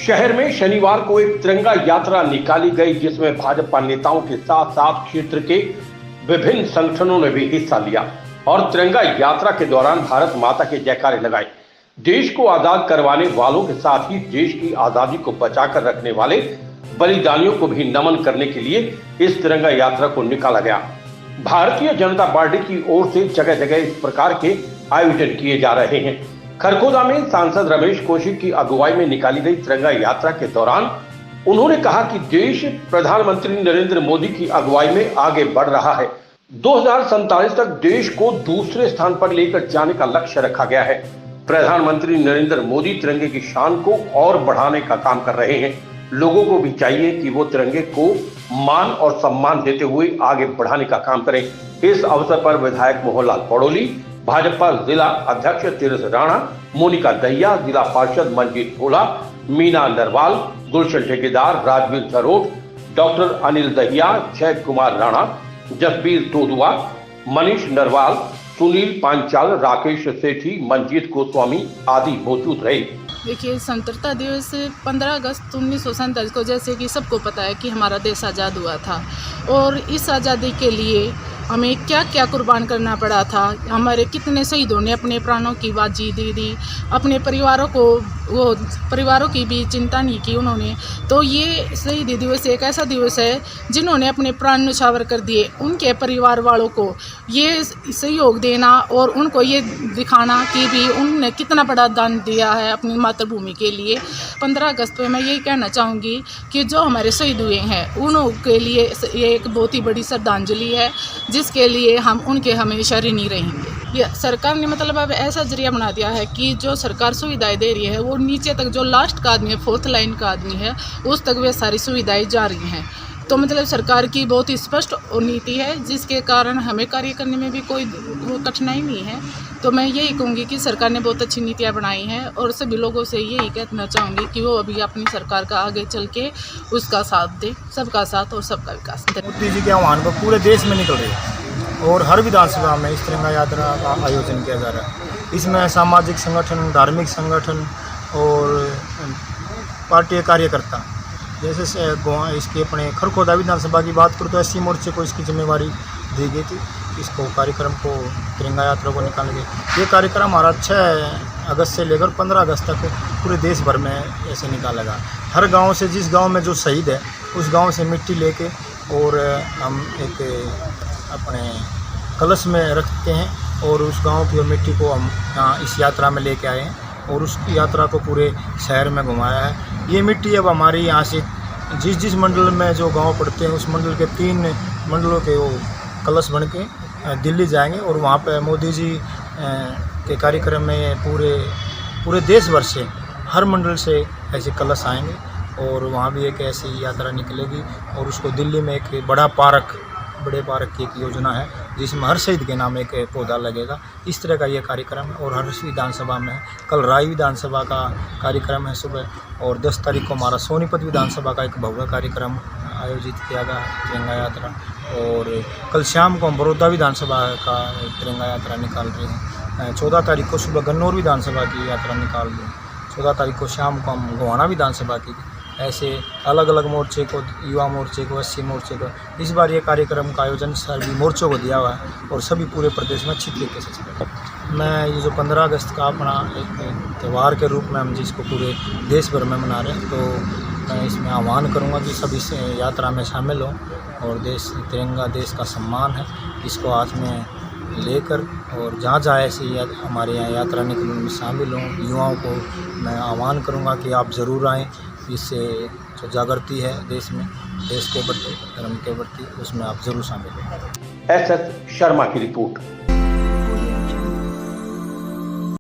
शहर में शनिवार को एक तिरंगा यात्रा निकाली गई, जिसमें भाजपा नेताओं के साथ साथ क्षेत्र के विभिन्न संगठनों ने भी हिस्सा लिया और तिरंगा यात्रा के दौरान भारत माता के जयकारे लगाए। देश को आजाद करवाने वालों के साथ ही देश की आजादी को बचाकर रखने वाले बलिदानियों को भी नमन करने के लिए इस तिरंगा यात्रा को निकाला गया। भारतीय जनता पार्टी की ओर से जगह जगह इस प्रकार के आयोजन किए जा रहे हैं। खरखोदा में सांसद रमेश कौशिक की अगुवाई में निकाली गई तिरंगा यात्रा के दौरान उन्होंने कहा कि देश प्रधानमंत्री नरेंद्र मोदी की अगुवाई में आगे बढ़ रहा है। 2047 तक देश को दूसरे स्थान पर लेकर जाने का लक्ष्य रखा गया है। प्रधानमंत्री नरेंद्र मोदी तिरंगे की शान को और बढ़ाने का काम कर रहे हैं। लोगों को भी चाहिए कि वो तिरंगे को मान और सम्मान देते हुए आगे बढ़ाने का काम करें। इस अवसर पर विधायक मोहनलाल पड़ोली, भाजपा जिला अध्यक्ष तीरथ राणा, मोनिका दहिया, जिला पार्षद मंजीत भोला, मीना नरवाल, गुलशन ठेकेदार, राजवीर जरोट, डॉक्टर अनिल दहिया, जय कुमार राणा, जसबीर तोदुआ, मनीष नरवाल, सुनील पांचाल, राकेश सेठी, मंजीत गोस्वामी आदि मौजूद रहे। देखिए, स्वतंत्रता दिवस 15 अगस्त 1947 को जैसे कि सबको पता है कि हमारा देश आज़ाद हुआ था और इस आज़ादी के लिए हमें क्या क्या कुर्बान करना पड़ा था। हमारे कितने शहीदों ने अपने प्राणों की बाजी दे दी, अपने परिवारों की भी चिंता नहीं की उन्होंने। तो ये शहीदी दिवस एक ऐसा दिवस है जिन्होंने अपने प्राण न्यौछावर कर दिए। उनके परिवार वालों को ये सहयोग देना और उनको ये दिखाना कि भी उन्होंने कितना बड़ा दान दिया है अपनी मातृभूमि के लिए। 15 अगस्त पर मैं यही कहना चाहूँगी कि जो हमारे शहीद हुए हैं उनके लिए ये एक बहुत ही बड़ी श्रद्धांजलि है, जिसके लिए हम उनके हमेशा ऋणी रहेंगे। ये सरकार ने मतलब अब ऐसा जरिया बना दिया है कि जो सरकार सुविधाएं दे रही है वो नीचे तक, जो लास्ट का आदमी है, 4th लाइन का आदमी है, उस तक वे सारी सुविधाएं जा रही हैं। तो मतलब सरकार की बहुत ही स्पष्ट नीति है, जिसके कारण हमें कार्य करने में भी कोई कठिनाई नहीं है। तो मैं यही कहूँगी कि सरकार ने बहुत अच्छी नीतियाँ बनाई हैं और सभी लोगों से यही कहना चाहूँगी कि वो अभी अपनी सरकार का आगे चल के उसका साथ दे, सबका साथ और सबका विकास। मोदी जी के आह्वान पर पूरे देश में निकल रही है और हर विधानसभा में इस तिरंगा यात्रा का आयोजन किया जा रहा है। इसमें सामाजिक संगठन, धार्मिक संगठन और पार्टी कार्यकर्ता, जैसे इसके अपने खरखोदा विधानसभा की बात करूँ तो एससी मोर्चे को इसकी जिम्मेवारी दी गई थी। इसको कार्यक्रम को, तिरंगा यात्रा को निकालने के ये कार्यक्रम हमारा 6 अगस्त से लेकर 15 अगस्त तक पूरे देश भर में ऐसे निकाला गया। हर गांव से, जिस गांव में जो शहीद है उस गांव से मिट्टी लेके और हम एक अपने कलश में रखते हैं और उस गांव की मिट्टी को हम यहाँ इस यात्रा में लेके आए हैं और उस यात्रा को पूरे शहर में घुमाया है। ये मिट्टी अब हमारी यहाँ से जिस मंडल में जो गांव पड़ते हैं उस मंडल के 3 मंडलों के वो कलश बन के दिल्ली जाएंगे और वहाँ पे मोदी जी के कार्यक्रम में पूरे देश भर से, हर मंडल से ऐसे कलश आएंगे और वहाँ भी एक ऐसी यात्रा निकलेगी और उसको दिल्ली में एक बड़े पार्क की एक योजना है जिसमें हर शहीद के नाम एक पौधा लगेगा। इस तरह का ये कार्यक्रम है और हर विधानसभा में है। कल राय विधानसभा का कार्यक्रम है सुबह और 10 तारीख को हमारा सोनीपत विधानसभा का एक भव्य कार्यक्रम आयोजित किया गया तिरंगा यात्रा और कल शाम को हम बड़ौदा विधानसभा का तिरंगा यात्रा निकाल रहे हैं। 14 तारीख को सुबह गन्नौर विधानसभा की यात्रा निकाल रहे हैं। 14 तारीख को शाम को हम गोहाना विधानसभा की, ऐसे अलग अलग मोर्चे को, युवा मोर्चे को, एससी मोर्चे को, इस बार ये कार्यक्रम का आयोजन सभी मोर्चों को दिया हुआ है और सभी पूरे प्रदेश में अच्छी तरीके से चल रहा है। मैं ये जो 15 अगस्त का अपना एक त्यौहार के रूप में हम जिसको पूरे देश भर में मना रहे हैं, तो मैं इसमें आह्वान करूँगा कि सभी से यात्रा में शामिल हों और तिरंगा देश का सम्मान है, इसको हाथ में लेकर और जहाँ जहाँ ऐसी हमारे यहाँ यात्रा निकलने में शामिल हों। युवाओं को मैं आह्वान करूँगा कि आप ज़रूर आएँ। इससे जो जागृति है देश में, देश के प्रति, धर्म के प्रति, उसमें आप जरूर शामिल हों। एस शर्मा की रिपोर्ट।